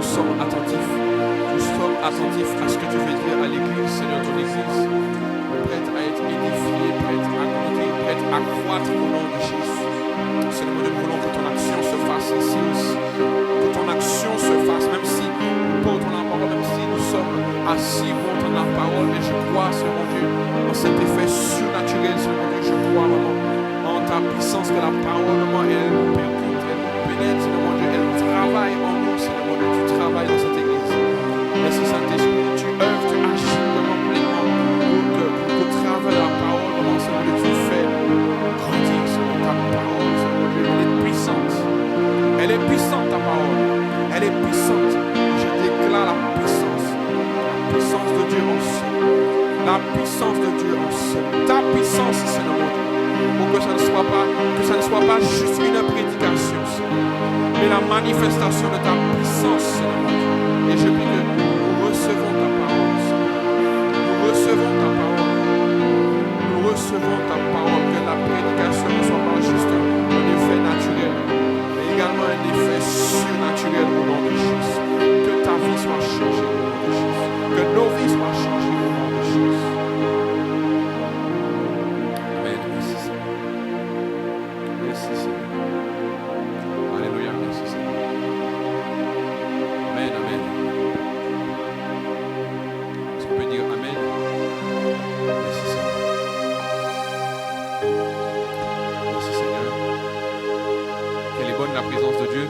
sommes attentifs. Nous sommes attentifs à ce que tu veux dire à l'Église, Seigneur, ton Église. Prête à être édifiée, prête à grandir, prête à croître au nom de Jésus. Seigneur, nous voulons que ton action se fasse ici aussi. Que ton action se fasse, même si nous portons la parole, même si nous sommes assis pour entendre la parole. Mais je crois, Seigneur mon Dieu, en cet effet surnaturel, Seigneur mon Dieu, je crois vraiment en ta puissance, que la parole, maman, elle nous percute, elle nous pénètre, Seigneur mon Dieu, elle travaille en nous, Seigneur mon Dieu, tu travailles dans cette église. Merci Saint-Esprit, tu œuvres, tu agis vraiment pleinement pour que travers la parole, maman, Seigneur Dieu, tu fais grandir, Seigneur, ta parole, Seigneur mon Dieu, elle est puissante. Elle est puissante, ta parole. Elle est puissante. Je déclare la puissance de Dieu en seul. La puissance de Dieu en seul. Ta puissance, Seigneur mon Dieu. Pour que ça ne soit pas juste une prédication, Seigneur, mais la manifestation de ta puissance, Seigneur mon Dieu. Et je prie que nous recevons ta parole, Seigneur. Nous recevons ta parole. Nous recevons ta parole. Que la prédication ne soit pas juste un effet naturel, mais également un effet surnaturel au nom de Jésus. Que ta vie soit changée au nom de Jésus. Que nos vies soient changées au nom de Jésus. Amen. Merci Seigneur. Merci Seigneur. Alléluia. Merci Seigneur. Amen. Amen. Est-ce qu'on peut dire Amen? Merci Seigneur. Merci Seigneur. Quelle est bonne la présence de Dieu.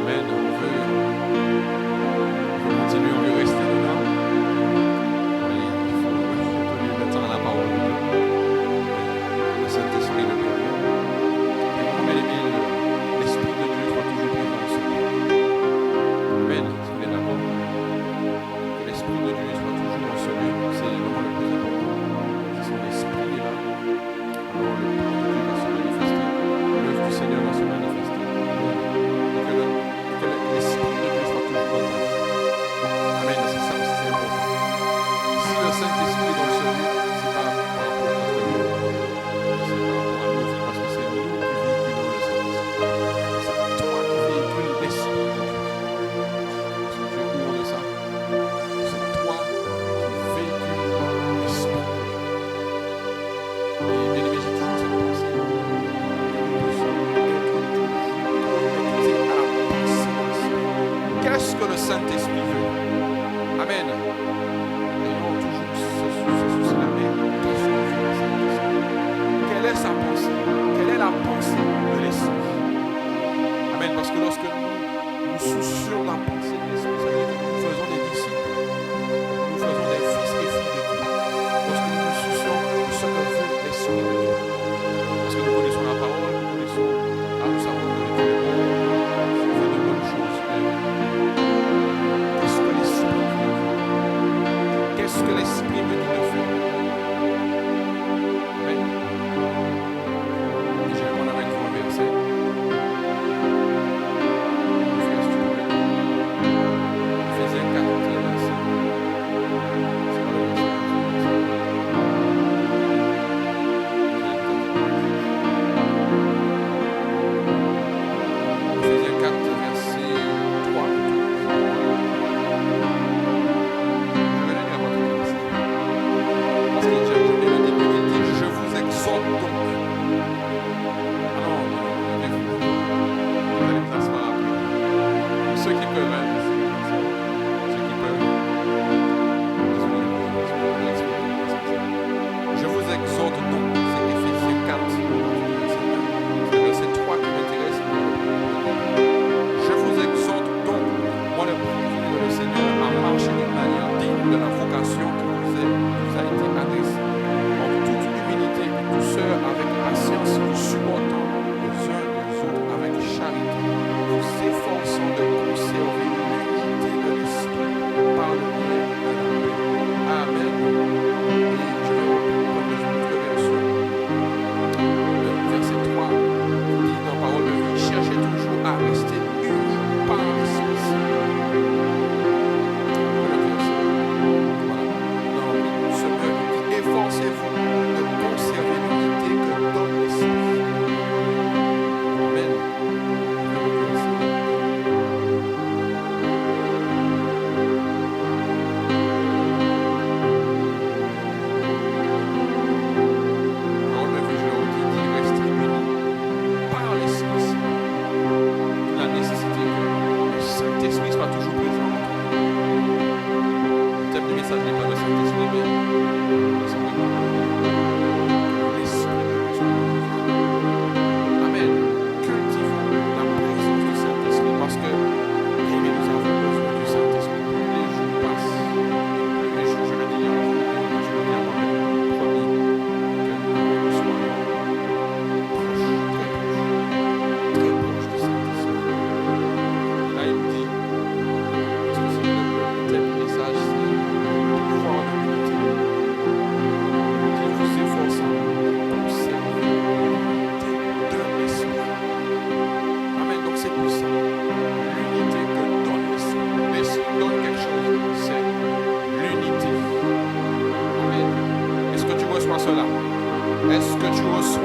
Amen. On veut continuer, on veut rester dedans. Oui, il faut donner le temps à la parole de Dieu. Le Saint-Esprit le permet. Et pour bien-aimé, l'Esprit de Dieu soit toujours présent en ce lieu. Amen. Si vous êtes d'accord. Que l'Esprit de Dieu soit toujours dans ce lieu. C'est vraiment le plus important. Si son Esprit est là, alors le plan de Dieu va se manifester. L'œuvre du Seigneur va se manifester. Et que l'Esprit de Dieu soit toujours dans ta vie. Amen. C'est ça, c'est important. Si le Saint-Esprit est dans ce lieu, c'est pas par rapport à notre vie, c'est par rapport à nos vies, parce que c'est nous qui véhiculons le Saint-Esprit. C'est toi qui véhicules l'Esprit de Dieu. Est-ce que tu es au courant de ça? C'est toi qui véhicules l'Esprit de Dieu. Et bien aimé, j'ai toujours cette pensée. Que nous puissions être toujours connectés à la pensée de l'Esprit. Qu'est-ce que le Saint-Esprit veut? Amen. Ayons toujours ce souci-là, mais qu'est-ce que veut le Saint-Esprit? Quelle est sa pensée? Quelle est la pensée de l'Esprit? Amen. Parce que lorsque nous soucions la pensée de l'Esprit, ça veut dire que nous faisons des disciples. Nous faisons des fils et filles de Dieu. Lorsque nous nous soucions de ce que veut l'Esprit de Dieu. Parce que nous connaissons la parole, nous savons que Dieu est bon, il fait de bonnes choses. Qu'est-ce que l'Esprit veut? Qu'est-ce que l'Esprit me dit de faire? Amen. Et je réponds avec vous un verset. Frère, si tu peux mettre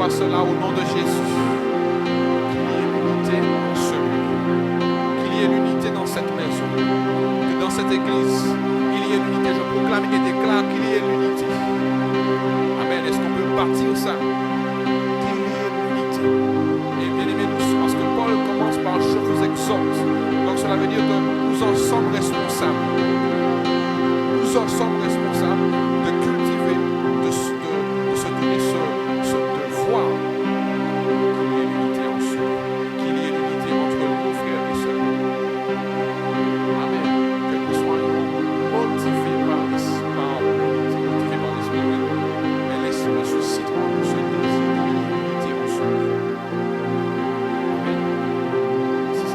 reçois cela au nom de Jésus. Qu'il y ait l'unité en ce lieu. Qu'il y ait l'unité dans cette maison. Que dans cette église, il y ait l'unité. Je proclame et déclare qu'il y ait l'unité. Amen. Est-ce qu'on peut bâtir ça? Qu'il y ait l'unité. Et bien aimé, parce que Paul commence par je vous exhorte. Donc cela veut dire que nous en sommes responsables. Nous en sommes responsables de cultiver, de se donner de voir qu'il y ait l'unité en soi, qu'il y ait l'unité entre nos frères et sœurs. Amen. Que nous soyons motivés par l'unité, motivés par l'Esprit. Et l'Esprit suscite en nous ce désir de l'unité en soi. Amen. Si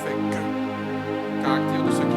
Seigneur, caractère de ceux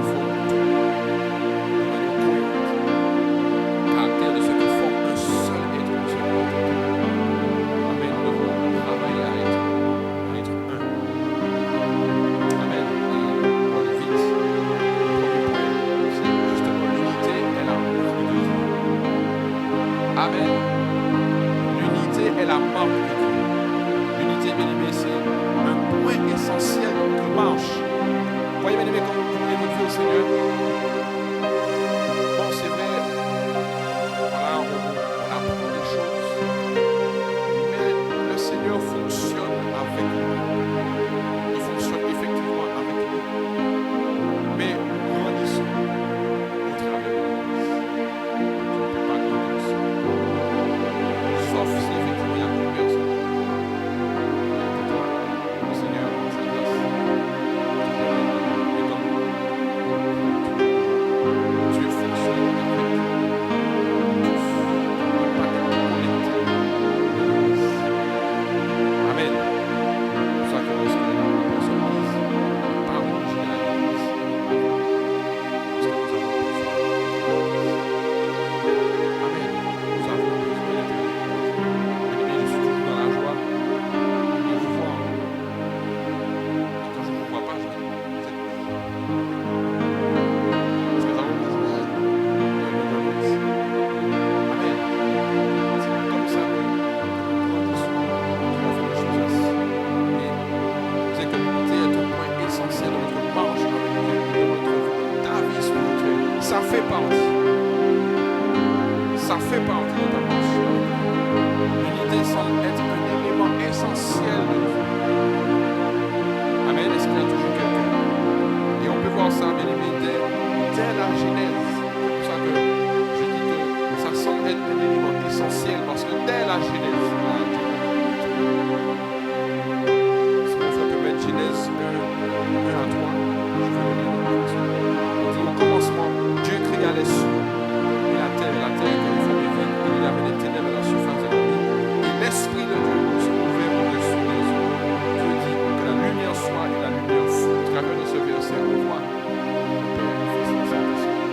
fait partie. Ça fait partie de ta marche. L'unité semble être un élément essentiel de nous. Amen. Est-ce qu'il y a toujours quelqu'un? Et on peut voir ça, bien aimé, dès la Genèse. C'est pour ça que je dis que ça semble être un élément essentiel, parce que dès la Genèse, si on fait que mettre Genèse 1 à 3, je vais le lire. On dit au commencement, Dieu créa les cieux et la terre comme forme vide. Il y avait des ténèbres à la surface de la nuit. Et l'Esprit de Dieu se mouvait au-dessus des eaux. Dieu dit que la lumière soit et la lumière fut. Au travers de ce verset, on voit le Père, le Fils et le Saint-Esprit.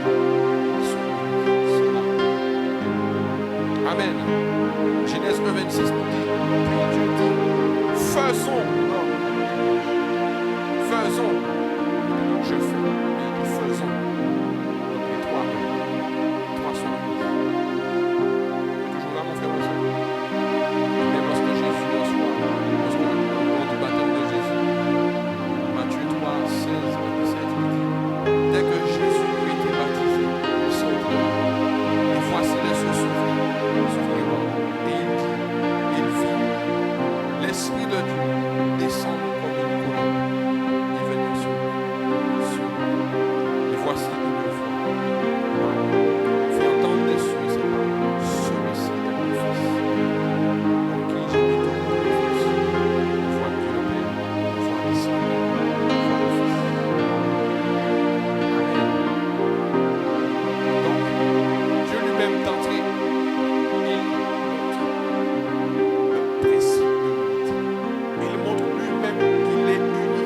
Amen. Genèse 1, 26 nous dit, puis Dieu dit, faisons l'homme. Faisons. Je fais. Mais il dit faisons. Donc les trois sont unis. Toujours là, mon frère, mon soeur. Mais lorsque Jésus reçoit, lors du baptême de Jésus, Matthieu 3, 16, 17, il dit, dès que Jésus lui était baptisé, il sortit. Et voici les cieux s'ouvrirent. Et il dit, il vit l'Esprit de Dieu descendre comme une colombe et venir sur lui. Et voici une voix. Fit entendre des cieux ces paroles. Celui-ci est mon Fils, en qui j'ai mis toute mon confiance. Voix de Dieu le Père, voix l'Esprit, voix le Fils. Amen. Donc, Dieu lui-même d'entrée, il montre lui-même qu'il est uni.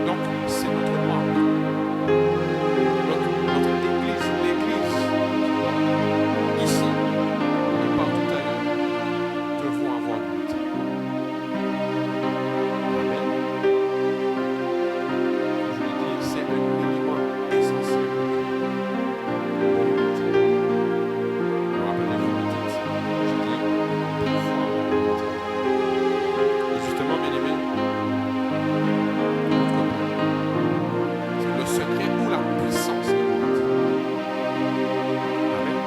Donc, c'est notre marque. Notre Église, l'Église, ici et partout ailleurs, devons avoir l'unité. Amen. Je le dis, c'est un élément essentiel. L'unité. Rappelez-vous, je dis, devons avoir l'unité. Et justement, bien aimé, c'est le secret ou la puissance de l'unité. Amen.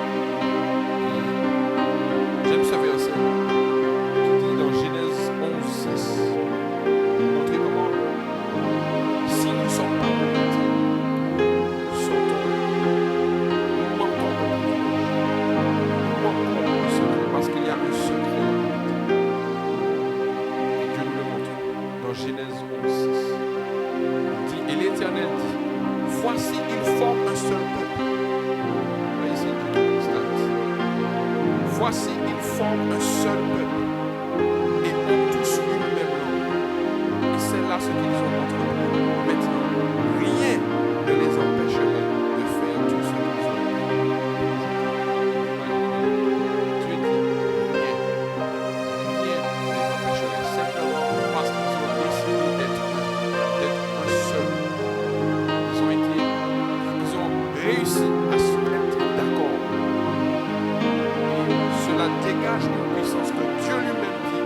J'aime ce verset qui dit dans Genèse 11, 6, montrer comment, si nous ne sommes pas en unité, nous manquons de privilège. Nous manquons de secret, parce qu'il y a un secret. Et Dieu nous le montre dans Genèse 11, 6. Il dit, et l'Éternel dit, voici, ils forment un seul peuple. Là, ici, Dieu qui constate. Voici, ils forment un seul peuple. Et ont tous une même langue. Et c'est là ce qu'ils ont entrepris. Maintenant, rien ne les empêcherait de faire tout ce qu'ils ont fait. Dieu dit, rien ne les empêcherait, simplement parce qu'ils ont décidé d'être un seul. Ils ont réussi à se mettre d'accord. Et cela dégage une puissance que Dieu lui-même dit,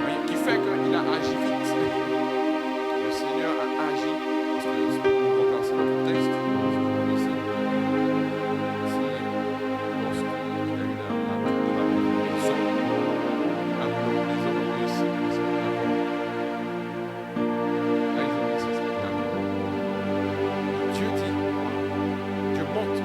voyez, qui fait qu'il a agi vite. Le Seigneur a agi, parce que pour replacer le contexte, vous connaissez, c'est lorsqu'il y a eu la tour de la maison, là où les hommes ont réussi à se mettre d'accord. Là, ils ont réussi à se mettre d'accord. Dieu dit, Dieu montre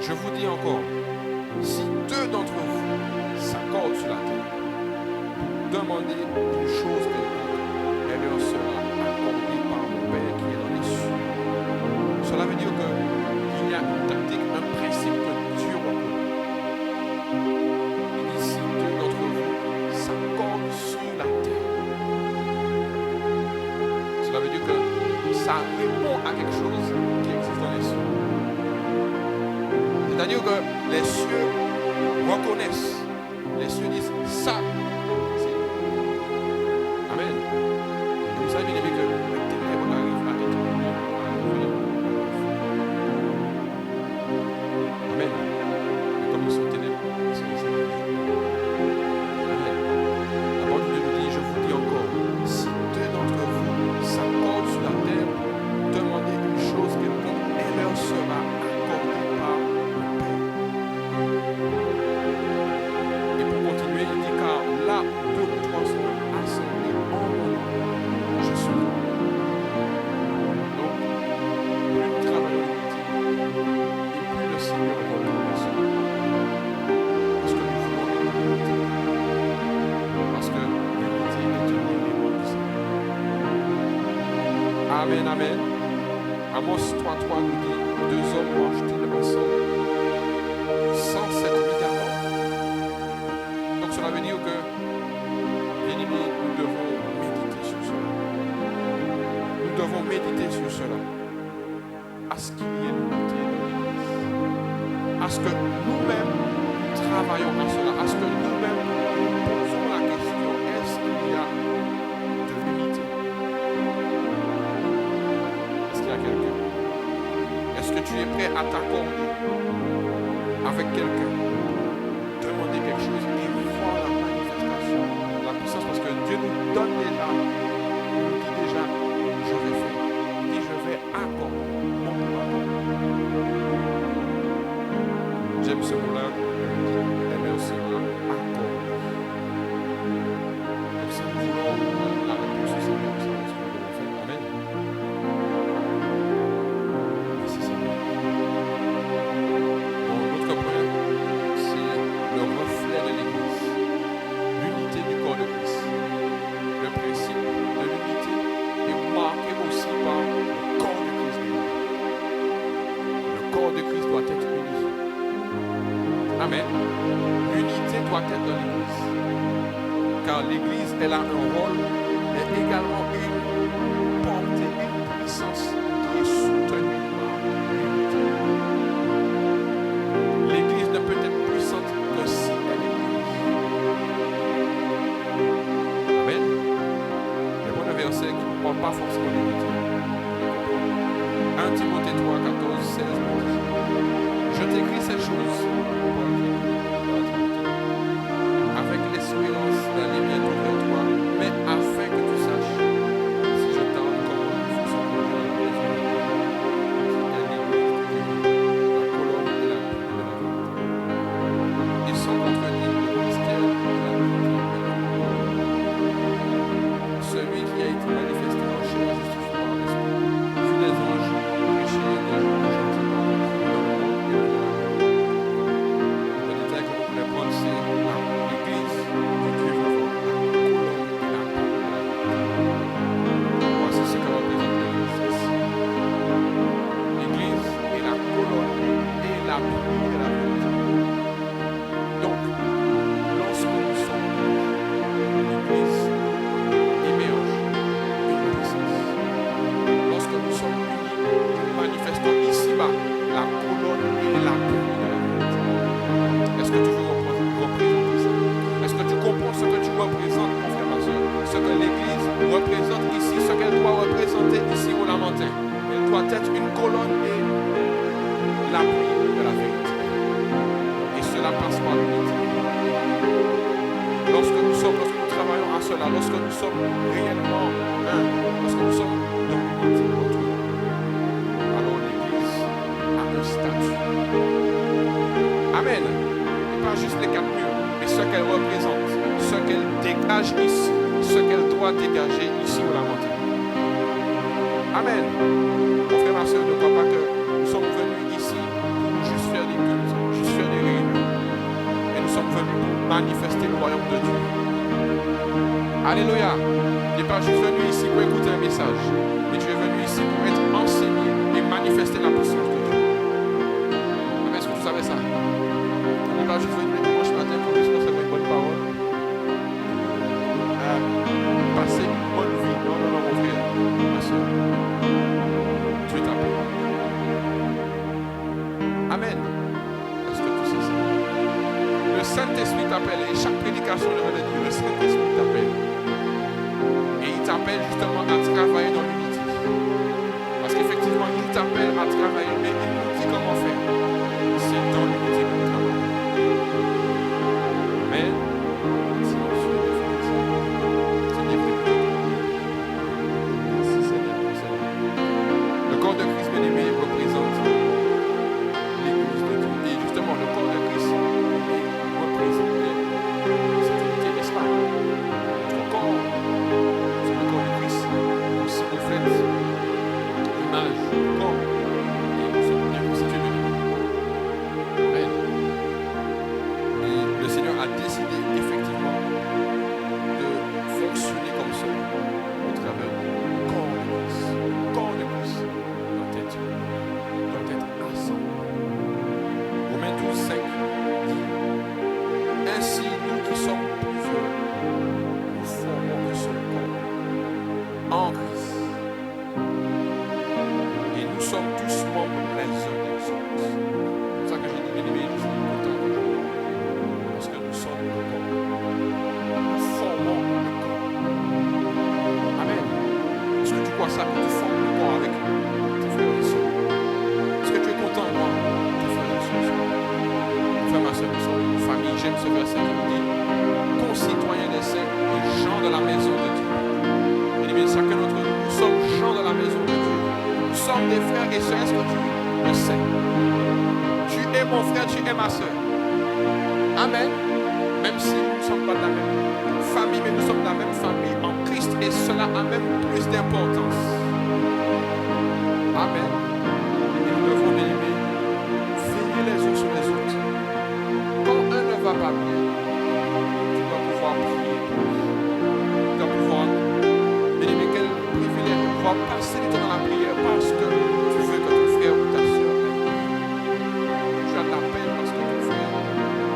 Je vous dis encore, si deux d'entre vous s'accordent sur la terre, demandez une chose quelconque, elle leur sera accordée par mon Père qui est dans les cieux. Cela veut dire qu'il y a une tactique, un principe que Dieu reconnaît. Il dit si deux d'entre vous s'accordent sur la terre. Cela veut dire que ça répond à quelque chose qui existe dans les cieux. C'est-à-dire que les cieux reconnaissent, les cieux disent ça. Amen. Et vous savez bien aimé que les ténèbres arrivent à déterminer. Amen. Mais comme ils sont ténèbres, ils sont ici. Amen. La parole de Dieu nous dit, je vous dis encore, si deux d'entre vous s'accordent sur la terre, demandez une chose quelconque, elle leur sera accordée par le Père. Et pour continuer, il dit, car là où deux ou trois sont assemblés en mon nom, je suis là. Donc, plus nous travaillons l'unité, et plus le Seigneur reconnaît cela. Parce que nous voulons l'unité. Parce que l'unité est un élément du Seigneur. Amen, amen. Amos 3.3 nous dit, deux hommes marchent-ils ensemble sans s'être mis d'accord. Donc cela veut dire que, bien aimé, nous devons méditer sur cela. Nous devons méditer sur cela. À ce qu'il y ait l'unité dans l'Église. À ce que nous-mêmes travaillons à cela. À ce que nous-mêmes posons la question, est-ce qu'il y a de l'unité? Est-ce qu'il y a quelqu'un? Est-ce que tu es prêt à t'accorder avec quelqu'un? Demander quelque chose et voir la manifestation, la puissance, parce que Dieu nous donne déjà, il nous dit déjà, je vais faire, et je vais accorder mon pouvoir. J'aime ce mot-là, elle leur sera accordée. Donc si nous voulons la réponse au Seigneur, nous savons ce que nous devons faire. Amen. Merci Seigneur. Bon, l'autre point, c'est le reflet de l'Église, l'unité du corps de Christ. Le principe de l'unité est marqué aussi par le corps de Christ. Le corps de Christ doit être uni. Amen. L'unité doit être dans l'Église. Car l'Église, elle a un rôle, mais également une portée, une puissance qui est soutenue par l'unité. L'Église ne peut être puissante que si elle est unie. Amen. Le bon verset qui ne parle pas forcément d'unité. 1 Timothée 3, 14, 16, 11. Je t'écris ces choses avec l'espérance d'aller bientôt vers toi, mais afin que tu saches, si je tarde, comment il faut se conduire à la maison de Dieu, qui est l'Église de Dieu, la colonne et la pluie de la vérité. Et sans contredire le mystère de la vérité. Celui qui a été manifesté en chair, justifié par l'Esprit, vu les anges prêcher des jours gentiment, dans le monde et au delà. Le détail que nous voulons prendre, c'est l'Église du Dieu vivant, la colonne et la pluie de la vérité. Voici ce que représente l'Église ici. L'Église est la colonne et la pluie de la vérité. Donc, lorsque nous sommes l'Église émerge une puissance. Lorsque nous sommes unis, nous manifestons ici-bas la colonne et la pluie de la vérité. Est-ce que tu veux représenter ça? Est-ce que tu comprends ce que tu représentes, mon frère, ma soeur? Ce que l'Église représente ici, ce qu'elle doit représenter ici au Lamentin. Elle doit être une colonne et la pluie de la vérité. Et cela passe par l'unité. Lorsque nous travaillons à cela, lorsque nous sommes réellement un, lorsque nous sommes dans l'unité entre nous, alors l'Église a un statut. Amen. Et pas juste les 4 murs, mais ce qu'elle représente, ce qu'elle dégage ici, ce qu'elle doit dégager ici au Lamentin. Amen. Mon frère, ma soeur, ne crois pas que nous sommes venus ici pour juste faire des cultes. Alléluia. Tu n'es pas juste venu ici pour écouter un message, mais tu es venu ici pour être enseigné et manifester la puissance de Dieu. Mais est-ce que tu savais ça? Tu n'es pas juste venu dimanche matin pour juste recevoir une bonne parole. Passer une bonne vie. Non, non, non, mon frère, ma soeur. Dieu t'appelle. Amen. Est-ce que tu sais ça? Le Saint-Esprit t'appelle et chaque prédication de dire le Saint-Esprit t'appelle. Et il t'appelle justement à travailler dans l'unité. Parce qu'effectivement, il t'appelle à travailler, mais il nous dit comment faire. C'est dans l'unité que nous travaillons. Amen. Le corps de Christ bien-aimé représente l'Église de Dieu. Et justement, le corps de Christ représente cette unité, n'est-ce pas? Notre corps, c'est le corps de Christ, aussi reflète l'image du corps. Et nous sommes bien constitués de lui. Amen. Et le Seigneur a décidé effectivement de fonctionner comme ça au travers du corps de Christ. Le corps de Christ doit être ensemble. Romains 12:5 dit: ainsi, nous qui sommes plusieurs, nous formons un seul corps en Christ. Et nous sommes tous membres les uns des autres. C'est ça que j'ai dit, bien-aimé, je suis content de vous. Parce que nous sommes le corps. Nous formons le corps. Amen. Est-ce que tu crois ça, que tu formes le corps avec tes frères et sœurs? Est-ce que tu es content, moi, tes frères et sœurs? Frère, ma soeur, famille, j'aime ce verset qui nous dit: concitoyens des saints et gens de la maison de Dieu. Et bien, chacun d'entre nous, nous sommes gens de la maison de Dieu. Nous sommes des frères et sœurs. Est-ce que tu le sais? Tu es mon frère, tu es ma soeur. Amen. Même si nous ne sommes pas de la même famille, mais nous sommes de la même famille en Christ, et cela a même plus d'importance. Amen. Et nous devons, bien aimer, veiller les uns sur les autres. Quand un ne va pas bien, tu dois pouvoir prier pour lui. Tu dois pouvoir, bien aimer, quel privilège de pouvoir passer du temps dans la prière parce que tu veux que ton frère ou ta soeur aille. Tu as de la peine parce que ton frère ou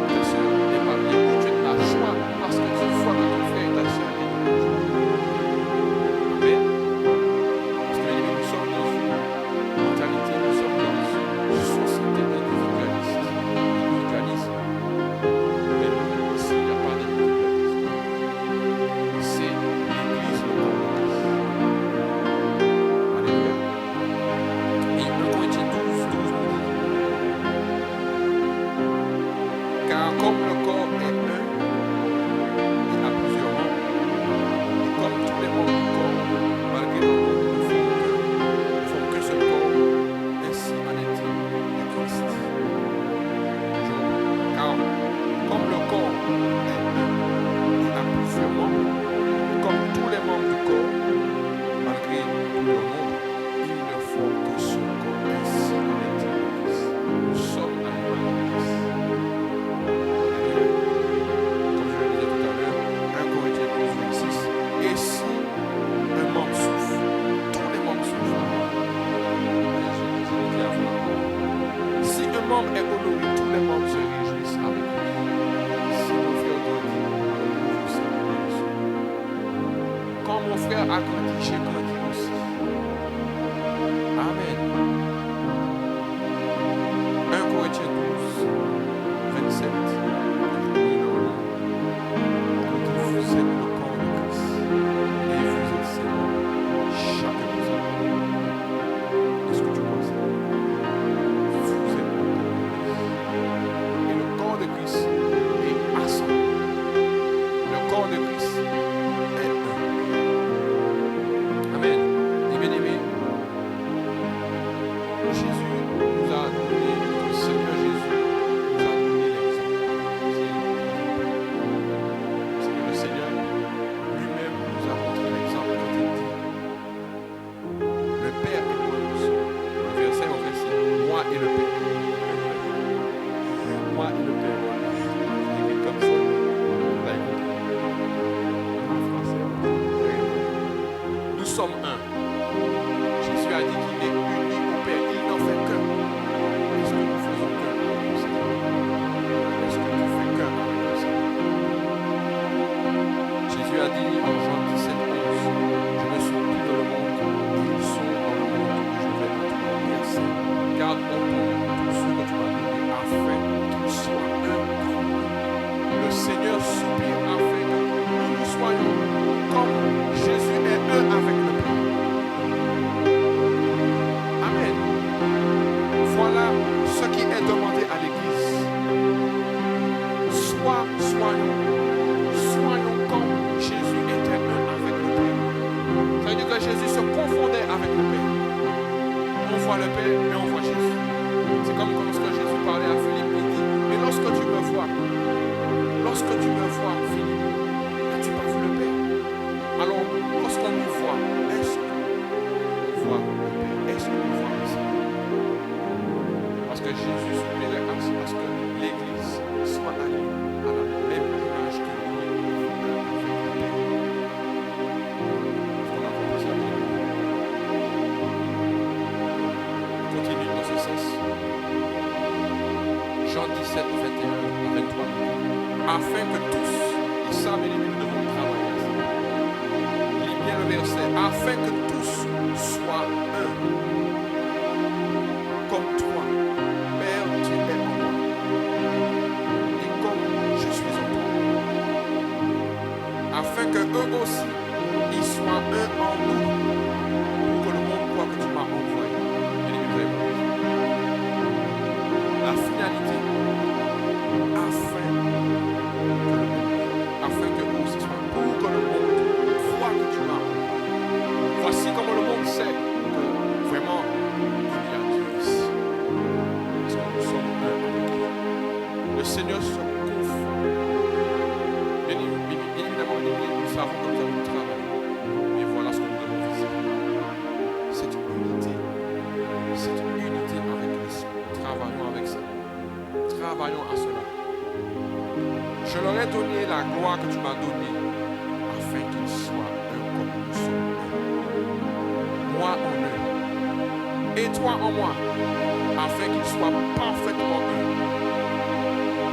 ta soeur n'est pas bien. Tu as de la joie parce que tu vois que ton frère et ta soeur n'est pas bien. Amen. Parce que, bien aimé, nous sommes dans une mentalité, nous sommes dans une société individualiste. Individualisme. Mais ici, il n'y a pas d'individualisme. C'est l'Église le corps de Christ. Alléluia. Et 1 Corinthiens 12 nous dit: car comme le corps est un, il a plusieurs membres. Et comme tous les membres du corps, malgré leurs membres, ne forment qu'un seul corps, ainsi en est-il de Christ. Car comme le corps est un, il a plusieurs membres. Et comme tous les membres du corps, malgré tous leurs membres, ils ne font qu'un seul corps, ainsi en est-il de Christ. Nous sommes à l'image de Christ. Comme je le disais tout à l'heure, 1 Corinthiens 12:26. Et si un membre souffre, tous les membres souffrent. Je l'ai dit avant. Si un membre est honoré, tous les membres se réjouissent avec lui. Si mon frère grandit, alors vous savez. Quand mon frère a grandi, j'ai grandi aussi. Amen. 1 Corinthiens 12:27. Vous êtes le corps de Christ et vous êtes ses membres, chacun de vous. Est-ce que tu vois ça? Vous êtes le corps de Christ. Et le corps de Christ est assemblé. Le corps de Christ est un. sommes un. Jésus a dit qu'il est uni au Père. Il n'en fait qu'un. Est-ce que nous faisons qu'un avec le Seigneur? Est-ce que tu fais qu'un avec le Seigneur? Jésus a dit en Jean 17, 11, je ne suis plus dans le monde, ils sont dans le monde, je vais le trouver. Garde en ton tout ce que tu m'as donné, afin qu'ils soient un comme nous. Le Seigneur soupire afin que nous soyons comme Jésus est un avec le Père. Amen. Voilà ce qui est demandé à l'Église. Soyons comme Jésus était un avec le Père. Ça veut dire que Jésus se confondait avec le Père. On voit le Père, mais on voit Jésus. C'est comme lorsque Jésus parlait à Philippe, il dit, mais lorsque tu me vois, Philippe, n'as-tu pas vu le Père? Alors, lorsqu'on nous voit, est-ce qu'on voit le Père? Est-ce qu'on voit le Seigneur? Parce que Jésus supplierait à ce que l'Église soit allée à la même image que lui avec le Père. Est-ce qu'on a compris ça? Continue dans ce sens. Jean 17, 21 à 23. Afin que tous, et ça, mes amis, nous devons travailler à ça. Lis bien le verset. Afin que tous soient un. Comme toi, Père, tu es en moi. Et comme je suis en toi. Afin que eux aussi, ils soient un en nous. Pour que le monde croit que tu m'as envoyé. Mes amis, vous avez compris. La finalité, afin que nous soyons pour que le monde voit que tu m'as envoyé. Voici comment le monde sait que vraiment il y a Dieu ici. Parce que nous sommes un avec lui. Le Seigneur se confond. Bien évidemment, nous savons que nous avons travaillé. Mais voilà ce que nous devons viser. Cette unité avec l'Esprit. Travaillons avec ça. Travaillons à cela. Je leur ai donné la gloire que tu m'as donnée, afin qu'ils soient un comme nous sommes un. Moi en eux, et toi en moi, afin qu'ils soient parfaitement un.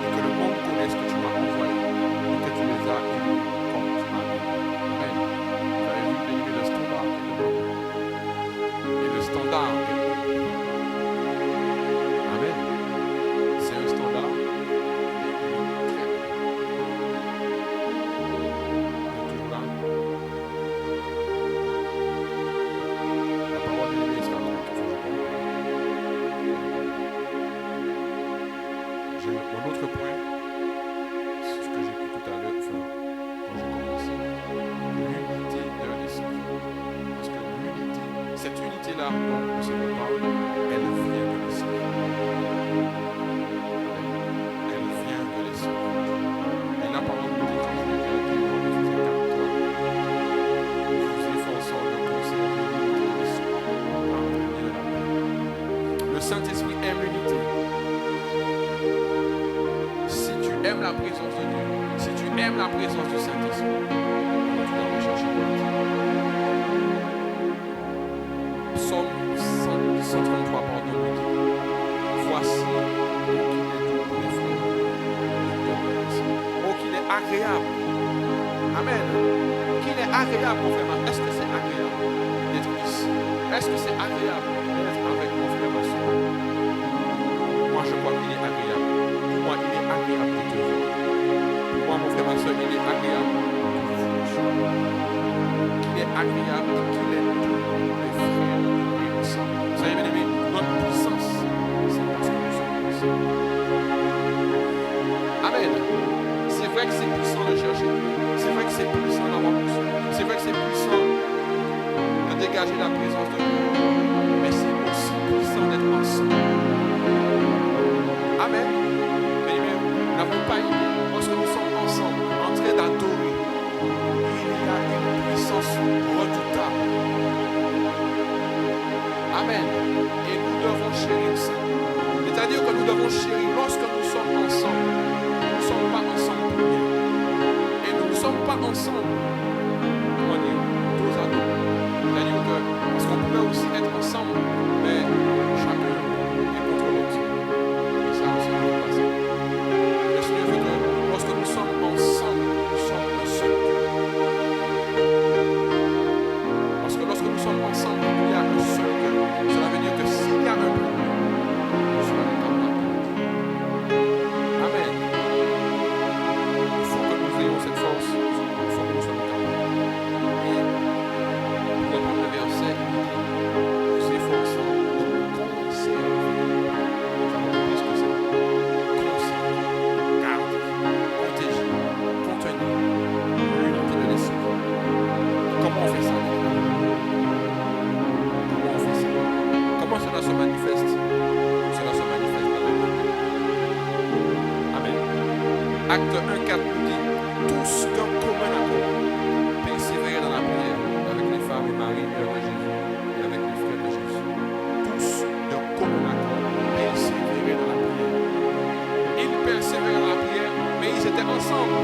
Et que le monde connaisse que tu m'as envoyé, et que tu les as aimés comme tu m'as aimé. Amen. Vous avez vu, bien aimé, le standard est le bon. Et le standard est le bon. Amen. C'est un standard. Mon autre point, c'est ce que j'ai dit tout à l'heure, quand j'ai commencé, l'unité de l'esprit. Parce que l'unité, cette unité-là dont le Seigneur parle, elle vient de l'esprit. Elle vient de l'esprit. Elle n'a pas envie de dire, quand je l'ai déjà dit, dans Éphésiens 43, nous vous efforçons de conserver l'unité de l'esprit par le biais de la paix. Le Saint-Esprit aime l'unité. Aimes la présence de Dieu, si tu aimes la présence du Saint-Esprit, tu dois rechercher l'unité. Psaume 133, pardon, nous dit, voici, oh qu'il est doux pour les frères, oh qu'il est agréable. Amen. Qu'il est agréable, mon frère. Est-ce que c'est agréable d'être ici? Est-ce que c'est agréable d'être avec mon frère, ma soeur? Moi, je crois qu'il est agréable. Pour moi, il est agréable de te voir. Pour moi, mon frère, ma soeur, il est agréable de vous. Qu'il est agréable et qu'il est doux pour les frères et ensemble. Vous savez, bien aimé, notre puissance, c'est parce que nous sommes ensemble. Amen. C'est vrai que c'est puissant de chercher. C'est vrai que c'est puissant d'avoir plus. C'est vrai que c'est puissant de dégager la présence de Dieu. Mais c'est aussi puissant d'être ensemble. Amen. Mais nous n'avons pas idée. Lorsque nous sommes ensemble, en train d'adorer, il y a une puissance redoutable. Amen. Et nous devons chérir ça. C'est-à-dire que nous devons chérir lorsque nous sommes ensemble. Nous ne sommes pas ensemble pour rien. Et nous ne sommes pas ensemble, comment dire, dos à dos. Acte 1,4 nous dit tous d'un commun accord persévérer dans la prière avec les femmes et Marie, mère de Jésus, et avec les frères de Jésus. Tous d'un commun accord persévérer dans la prière. Ils persévéraient dans la prière, mais ils étaient ensemble.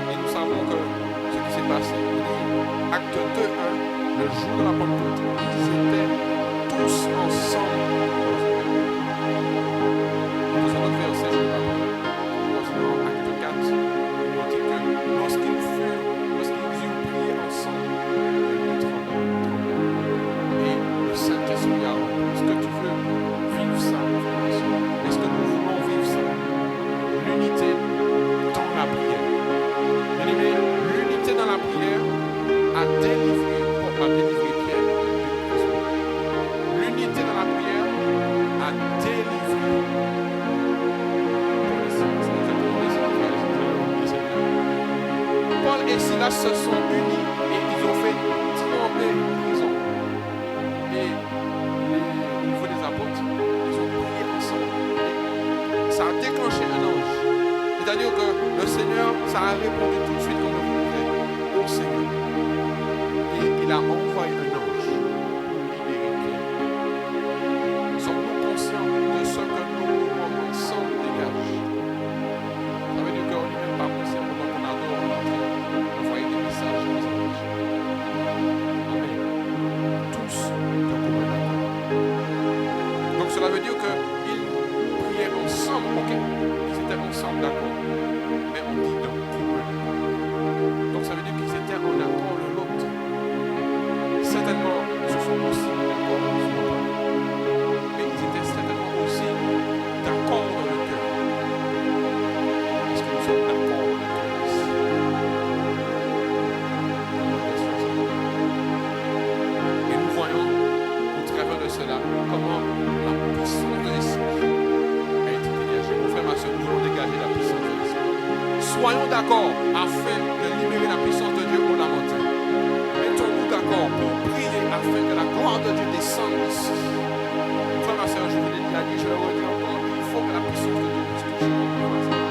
Et nous savons que ce qui s'est passé, acte 2,1, le jour de la Pentecôte, ils étaient tous ensemble. Dans un autre verset, je ne vais pas parler. Acte 4, il nous dit que lorsqu'ils eurent prié ensemble, ils tremblaient. Et le Saint-Esprit a rempli. Est-ce que tu veux vivre ça? Est-ce que nous voulons vivre ça? L'unité dans la prière. L'unité dans la prière a délivré Pierre d'une prison. L'unité dans la prière a délivré Paul et Silas se sont unis et ils ont fait trembler une prison. Et au niveau des apôtres, ils ont prié ensemble. Et ça a déclenché un ange. C'est-à-dire que le Seigneur, ça a répondu tout de suite comme le voulait au Seigneur. Et il a envoyé un ange pour libérer Pierre. Sommes-nous conscients de ce que nous ensemble dégage? Ça veut dire qu'on n'est même pas conscient de qu'on adore envoyer des messages aux anges. Amen. Tous de commun accord. Donc cela veut dire qu'ils priaient ensemble, ok? Ils étaient ensemble d'accord. Mais on dit de commun accord. Donc ça veut dire qu'ils étaient en accord l'un l'autre. Certainement, ils se sont aussi mis d'accord sur le plan. Mais ils étaient certainement aussi d'accord dans le cœur. Est-ce que nous sommes d'accord dans le cœur ici? Et nous voyons au travers de cela comment la puissance de l'esprit a été dégagée. Mon frère, ma soeur, nous voulons dégager la puissance de l'esprit. Soyons d'accord afin de libérer la puissance de Dieu au lamentin. Mettons-nous d'accord pour prier afin que la gloire de Dieu descende ici. Frère, ma soeur, je vous l'ai déjà dit, je le redis encore, il faut que la puissance de Dieu puisse toucher nos voisins.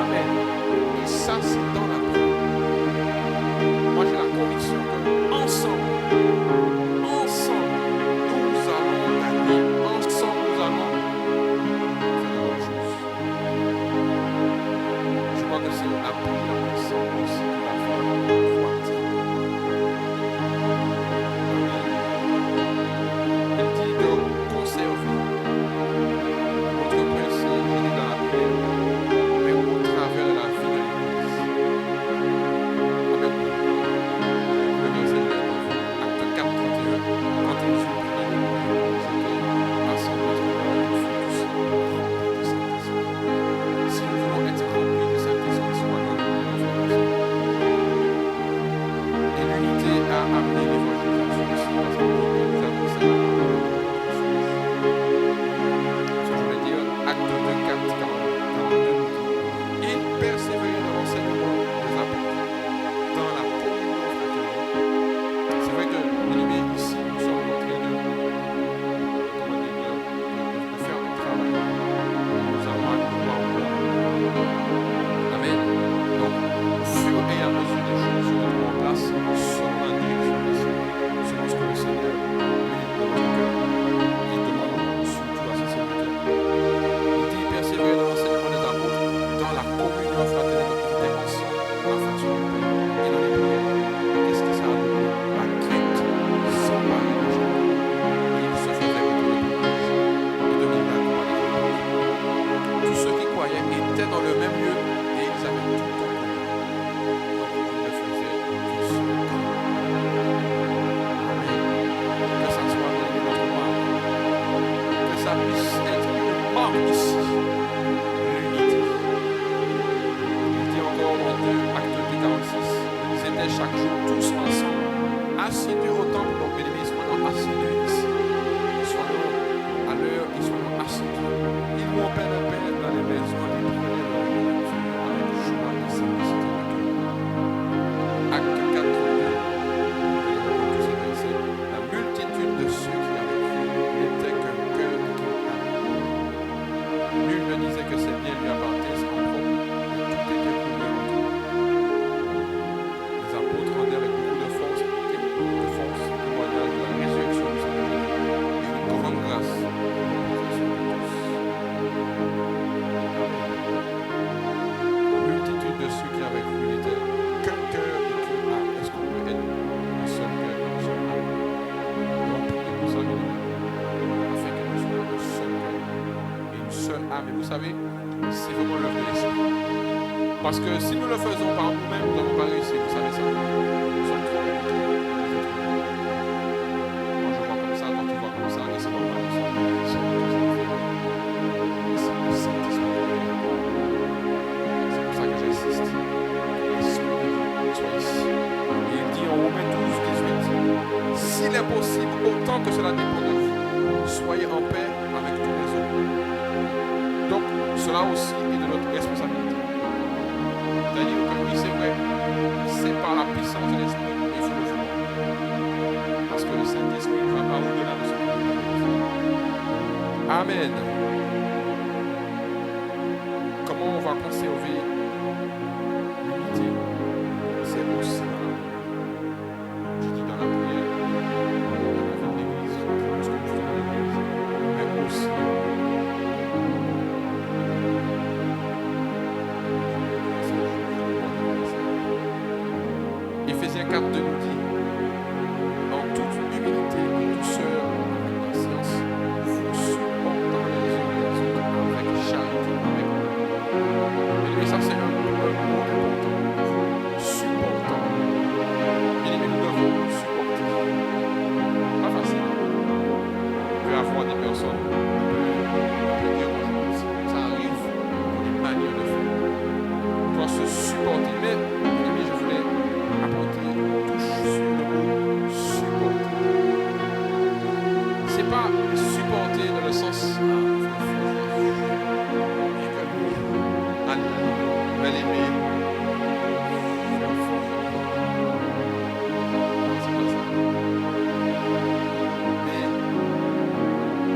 Amen. Et ça, c'est dans la prière. Moi, j'ai la conviction qu'ensemble, nous allons gagner. Ensemble, nous allons faire de bonnes choses. Je crois que c'est la prière ensemble aussi qui va faire croître. Il dit de conserver votre pensée unie dans la prière, mais au travers de la vie de l'Église. Amen. Le verset de Acte 4, 31, quand ils ont prié, ils étaient assemblés dans le feu du Saint-Esprit. Si nous voulons être remplis du Saint-Esprit, soyons unis. Et l'unité a amené l'évangélisation aussi, parce que nous avons ça. Ce que je veux dire, Acte 2, 4, 42, il persévérait dans l'enseignement des apôtres, dans la communion fraternelle. C'est vrai que, bien-aimés, ici, nous sommes en train de faire un travail. Nous avons à nous. Amen. Donc, au fur et à mesure des choses se mettront en place, selon la direction des Seigneurs, selon ce que le Seigneur met dans notre cœur. Et demandons surtout à ce serviteur. Il dit persévérer dans l'enseignement des apôtres, dans la communion fraternelle, donc ils étaient ensemble, dans la fonction du Père et dans les prières. Qu'est-ce que ça a donné? La crainte s'emparait de Jésus. Et il se faisait retourner pour l'Église. Et devenir d'accord avec l'Église. Tous ceux qui croyaient étaient dans le même lieu et ils avaient tout en commun. Donc ils ne faisaient que ce commun. Amen. Que ça soit dans notre marque. Que ça puisse être une marque ici. L'unité. Il dit encore dans Acte 2, 46, ils étaient chaque jour tous ensemble, assidus au temple. Donc, mes amis, soyons assidus ici. Soyons à l'heure et soyons assidus. Ils vont pain de pain dans les maisons et prenaient leur nourriture avec joie et simplicité de cœur. Acte 4, 32. Tous ces versets. La multitude de ceux qui avaient cru n'était qu'un cœur qui avait. seul âme. Et vous savez, c'est vraiment l'œuvre de l'esprit. Parce que si nous le faisons par nous-mêmes, nous n'allons pas réussir. Vous savez ça? Nous sommes trop limités. Moi, je vois comme ça, quand tu vois comme ça, et c'est normal. C'est le Saint-Esprit. C'est pour ça que j'insiste. L'Esprit de Dieu soit ici. Et il dit en Romains 12, 18, s'il est possible, autant que cela dépend de vous, soyez en paix avec tous les autres. Donc, cela aussi est de notre responsabilité. C'est-à-dire que oui, c'est vrai, c'est par la puissance de l'Esprit, mais il faut le vouloir. Parce que le Saint-Esprit ne va pas au-delà de ce que nous pouvons faire. Amen. Comment on va conserver l'unité? C'est aussi dans la prière. Je dis dans la prière, dans l'église, parce que nous faisons dans l'église, mais aussi Éphésiens 4, 2 nous dit, en toute humilité et douceur, avec patience, vous supportant les uns les autres avec charité, avec amour. Et ça, c'est un mot important. Supportant. Bien aimé, nous devons supporter. Pas facile. On peut avoir des personnes, on peut dire aujourd'hui, ça arrive, on a une manière de faire. On doit se supporter. Mais, bien aimé, je voulais apporter une touche sur le mot supporter. C'est pas supporter dans le sens bien aimé. C'est pas ça. Mais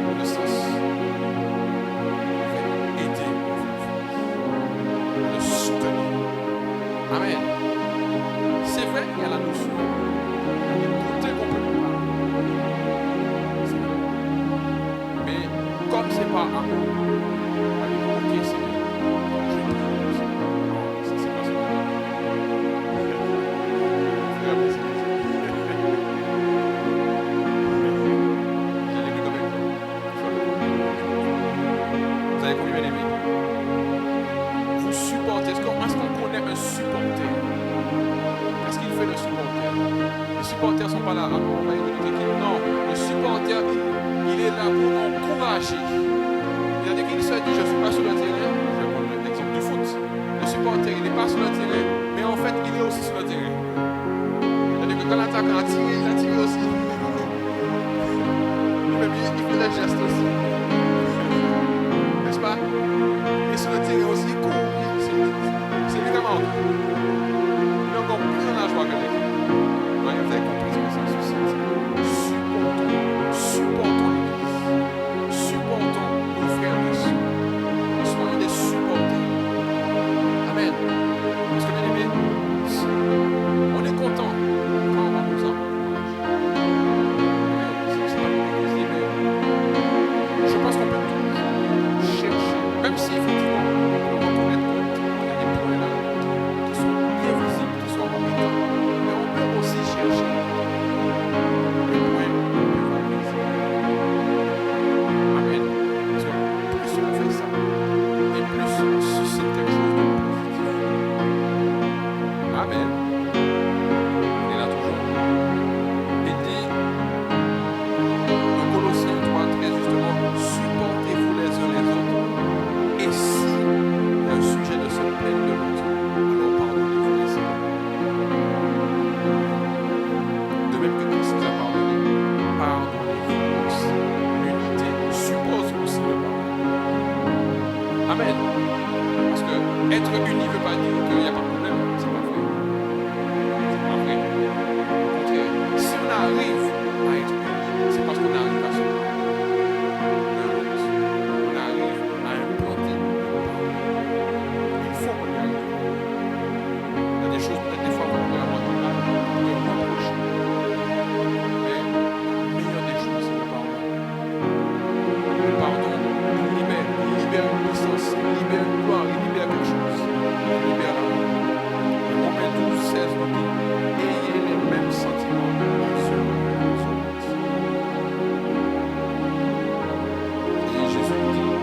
dans le sens aider, le soutenir. Amen. C'est vrai qu'il y a la notion de côté qu'on peut nous parler. C'est vrai. Mais comme c'est pas amour, on va dire ok, c'est bien. Je vais prier. Non, ça c'est pas ça. Frère, mais c'est je l'ai vu comme exemple. Vous avez compris, bien aimé? Vous supportez. Est-ce qu'on connaît un supporter? Qu'est-ce qu'il fait le supporter? Les supporters ne sont pas là. Ah, on va écouter l'équipe. Non, le supporter, il est là pour encourager. C'est-à-dire qu'il se dit, je ne suis pas sur le terrain. Je vais prendre l'exemple du foot. Le supporter, il n'est pas sur le terrain, mais en fait, il est aussi sur le terrain. C'est-à-dire que quand l'attaquant a tiré, il a tiré aussi. Lui-même, il fait le geste aussi. N'est-ce pas? Il est sur le terrain aussi, il court. C'est lui qui marque. Il est encore plus dans la joie que l'équipe. Vous avez compris ce que c'est ceci. Supportons l'église. Supportons nos frères et sœurs. Soyons des supporters. Amen. Parce que bien aimé, on est content quand on nous encourage. C'est pas une église, mais je pense qu'on peut toujours chercher, même si effectivement on peut reconnaître qu'il y a des points là qui sont bien visibles, qui sont embêtants, mais on peut aussi chercher les points plus valorisés. Amen. Parce que plus on fait ça, et plus on suscite quelque chose de positif. Amen. Il est là toujours. Il dit dans Colossiens 3, très justement, supportez-vous les uns les autres. Et si un sujet de se plaindre de l'autre, alors pardonnez-vous les uns. De même que Christ nous a pardonné, pardonnez-vous aussi. L'unité suppose aussi le pardon. Amen. Parce que être uni ne veut pas dire qu'il n'y a pas de problème. C'est pas vrai. C'est pas vrai. Au contraire, si on arrive à être unis, c'est parce qu'on arrive à se parler. On arrive à implanter le pardon. Il faut qu'on y arrive. Il y a des choses, peut-être des fois, qu'on pourrait avoir du mal, on pourrait reprocher. Mais la meilleure des choses, c'est le pardon. Le pardon, il libère une puissance, il libère une gloire, il libère quelque chose. Il libère l'amour. Romains 12, 16 nous dit, ayez les mêmes sentiments les uns envers les autres. Et Jésus nous dit,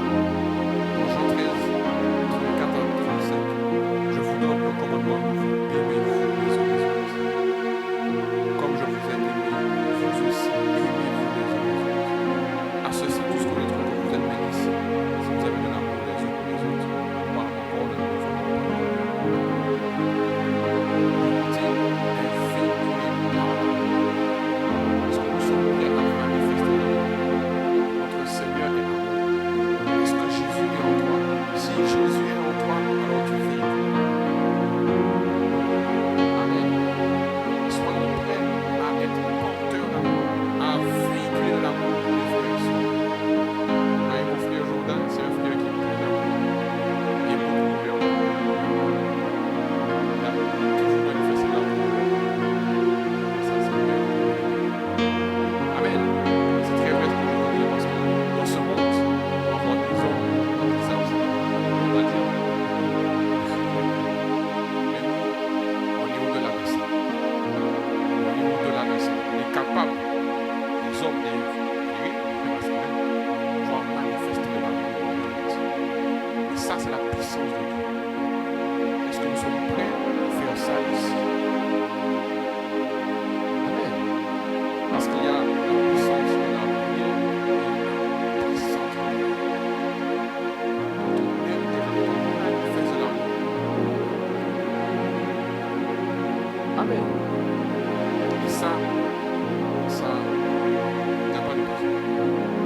c'est la puissance de Dieu. Est-ce que nous sommes prêts à faire ça ici? Amen. Parce qu'il y a la puissance de la prière et la puissance de Dieu. Quand on est on fait cela. Amen. Et ça n'a pas de prix.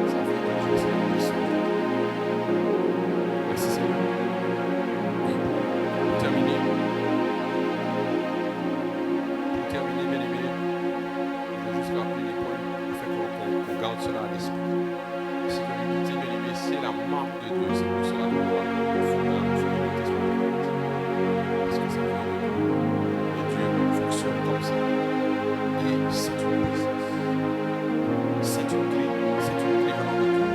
Ça fait que Dieu, c'est la puissance de Dieu. Merci Seigneur. Et pour terminer, bien aimé, je vais juste rappeler les points afin qu'on garde cela à l'esprit. C'est que l'unité, bien aimé, c'est la marque de Dieu. C'est pour cela qu'on doit fonder la l'unité sur l'unité. Parce que ça vient de Dieu. Et Dieu fonctionne comme ça. Et c'est une puissance. C'est une clé venant de Dieu.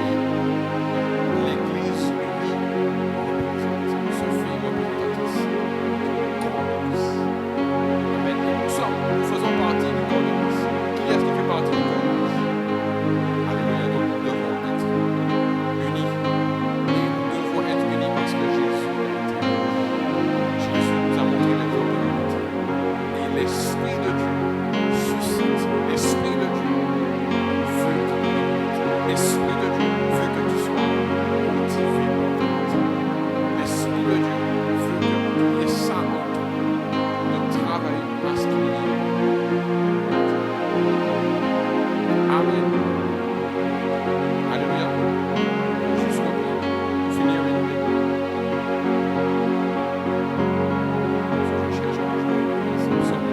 Et l'Église se fait représentatrice du corps de l'Église. Amen. Et nous faisons partie du corps de l'Église. Qui est-ce qui fait partie du corps de l'Église? Alléluia. Donc nous devons être unis. Et nous devons être unis parce que Jésus nous a montré l'exemple de l'unité. Et l'Esprit de Dieu suscite. L'Esprit de Dieu veut que l'Esprit de Dieu veut que tu sois motivé par ta l'unité. L'Esprit de Dieu veut que tu aies ça en toi, de travailler à ce qu'il y ait. Amen. Alléluia. Je suis pour finir avec lui. Je cherche un psaume 133.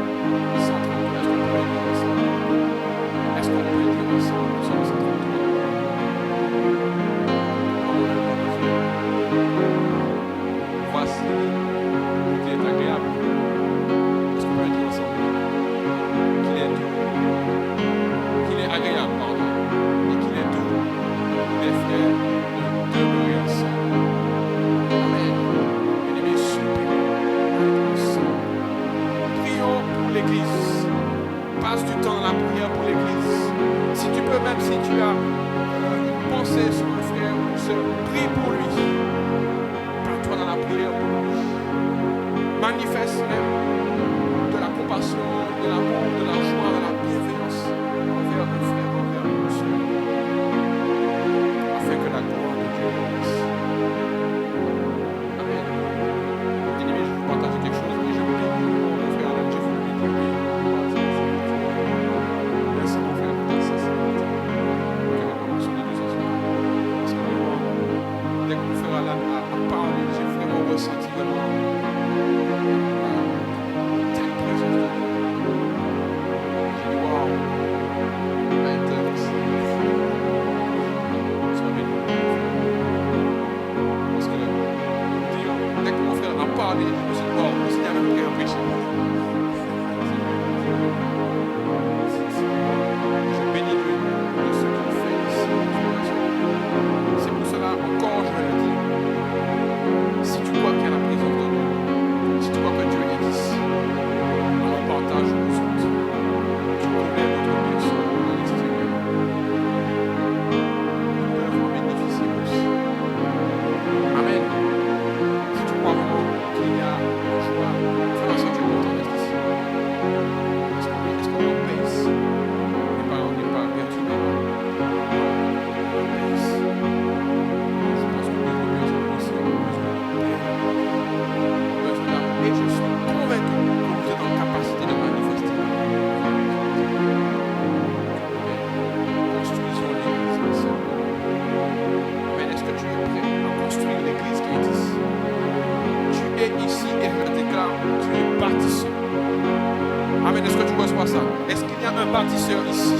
Est-ce qu'on peut dire ensemble? Psaume 133. Voici qu'il est agréable. Est-ce qu'on peut dire ensemble? Qu'il est doux. Qu'il est agréable, pardon. Et qu'il est doux. Les frères de demeurer ensemble. Amen. Bien-aimés, soupirons ensemble. Prions pour l'Église. Passe du temps dans la prière pour l'Église. Si tu peux, même si tu as une pensée sur un frère ou une sœur, prie pour lui. Prends-toi dans la prière pour lui. Manifeste même de la compassion, de l'amour, de la joie, de la bienveillance envers un frère, envers une sœur, afin que la gloire de Dieu renaisse. Amen. Bien-aimé, je vais vous partager quelque chose, mais je vous dis, mon frère Alain, je vous le dis. Merci mon frère pour ta sincérité. Que la promotion de Dieu soit sur nous. Parce que vraiment, dès que mon frère Alain a parlé, j'ai vraiment ressenti vraiment telle présence de Dieu. J'ai dit, waouh, intéressant. Sois béni. Parce que, dès que mon frère a parlé, je me suis dit, waouh, je me suis dit, même prêt à prêcher. Je bénis Dieu de ce qu'il fait ici. C'est pour cela, encore, je vais le dire. Si tu crois qu'il y a la présence de Dieu, si tu crois que Dieu est ici, alors partage nous autres. Tu connais notre personne à l'extérieur. Nous devons bénéficier aussi. Amen. Si tu crois vraiment qu'il y a joie, fais en sorte que tu es content d'être ici. Est-ce qu'on est en pace? On n'est pas perturbé. On pace. Je pense que nous devons aussi avoir besoin de paix. Et je suis convaincu que vous êtes en capacité de manifester. Construisons l'église ensemble. Mais est-ce que tu es prêt à construire l'église qui est ici? Tu es ici et je déclare, tu es bâtisseur. Amen. Est-ce que tu reçois ça? Est-ce qu'il y a un bâtisseur ici?